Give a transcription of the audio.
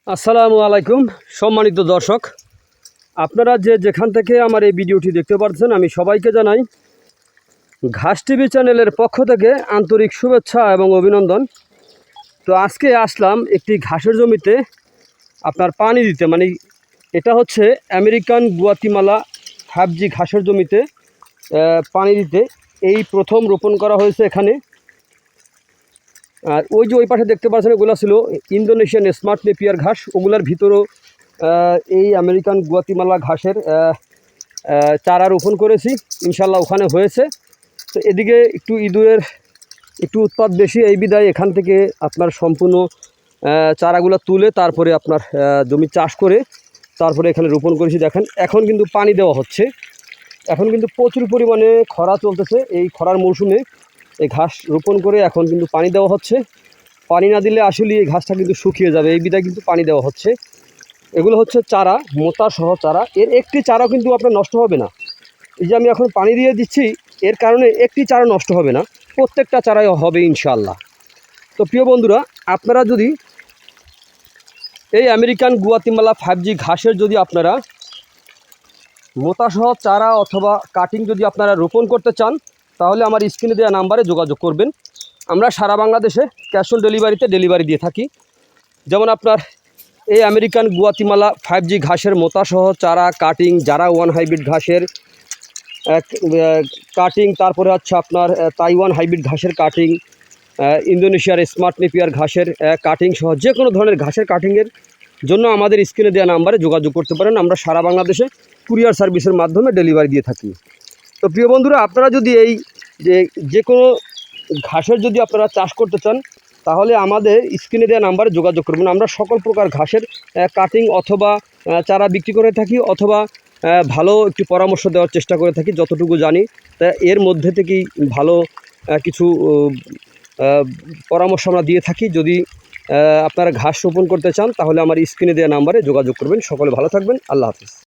আসসালামু আলাইকুম সম্মানিত দর্শক, আপনারা যেখান থেকে আমার এই ভিডিওটি দেখতে পাচ্ছেন, আমি সবাইকে জানাই ঘাস টিভি চ্যানেলের পক্ষ থেকে আন্তরিক শুভেচ্ছা এবং অভিনন্দন। তো আজকে আসলাম একটি ঘাসের জমিতে আপনার পানি দিতে, মানে এটা হচ্ছে আমেরিকান গুয়াতিমালা 5G ঘাসের জমিতে পানি দিতে। এই প্রথম রোপণ করা হয়েছে এখানে। আর ওই যে ওই পাশে দেখতে পাচ্ছেন, ওগুলো ছিল ইন্দোনেশিয়ান স্মার্ট নেপিয়ার ঘাস। ওগুলার ভিতরেও এই আমেরিকান গুয়াতিমালা ঘাসের চারা রোপণ করেছি, ইনশাল্লাহ ওখানে হয়েছে। তো এদিকে একটু ইঁদুরের একটু উৎপাত বেশি, এই বিধায় এখান থেকে আপনার সম্পূর্ণ চারাগুলো তুলে তারপরে আপনার জমি চাষ করে তারপরে এখানে রোপণ করেছি। দেখেন এখন কিন্তু পানি দেওয়া হচ্ছে, এখন কিন্তু প্রচুর পরিমাণে খরা চলতেছে। এই খরার মৌসুমে এই ঘাস রোপণ করে এখন কিন্তু পানি দেওয়া হচ্ছে। পানি না দিলে আসলে এই ঘাসটা কিন্তু শুকিয়ে যাবে, এই বিধায় কিন্তু পানি দেওয়া হচ্ছে। এগুলো হচ্ছে চারা, মোটা সহ চারা। এর একটি চারাও কিন্তু আপনার নষ্ট হবে না। এই যে আমি এখন পানি দিয়ে দিচ্ছি, এর কারণে একটি চারা নষ্ট হবে না, প্রত্যেকটা চারাই হবে ইনশাআল্লাহ। তো প্রিয় বন্ধুরা, আপনারা যদি এই আমেরিকান গুয়াতিমালা 5G ঘাসের যদি আপনারা মোটাসহ চারা অথবা কাটিং যদি আপনারা রোপণ করতে চান, তাহলে আমার স্ক্রিনে দেওয়া নাম্বারে যোগাযোগ করবেন। আমরা সারা বাংলাদেশে ক্যাশ অন ডেলিভারি দিয়ে থাকি। যেমন আপনার এই আমেরিকান গুয়াতিমালা 5G ঘাসের মোটাসহ চারা কাটিং, যারা 1 হাইব্রিড ঘাসের কাটিং, তারপরে হচ্ছে আপনার তাইওয়ান হাইব্রিড ঘাসের কাটিং, ইন্দোনেশিয়ার স্মার্ট নেপিয়ার ঘাসের কাটিং সহ যে কোনো ধরনের ঘাসের কাটিংয়ের জন্য আমাদের স্ক্রিনে দেওয়া নাম্বারে যোগাযোগ করতে পারেন। আমরা সারা বাংলাদেশে কুরিয়ার সার্ভিসের মাধ্যমে ডেলিভারি দিয়ে থাকি। তো প্রিয় বন্ধুরা, আপনারা যদি এই যে কোনো ঘাসের যদি আপনারা চাষ করতে চান, তাহলে আমাদের স্ক্রিনে দেওয়া নাম্বারে যোগাযোগ করবেন। আমরা সকল প্রকার ঘাসের কাটিং অথবা চারা বিক্রি করে থাকি, অথবা ভালো একটি পরামর্শ দেওয়ার চেষ্টা করে থাকি যতটুকু জানি। তা এর মধ্যে থেকেই ভালো কিছু পরামর্শ আমরা দিয়ে থাকি। যদি আপনারা ঘাস রোপণ করতে চান, তাহলে আমার স্ক্রিনে দেওয়া নাম্বারে যোগাযোগ করবেন। সকলে ভালো থাকবেন। আল্লাহ হাফিজ।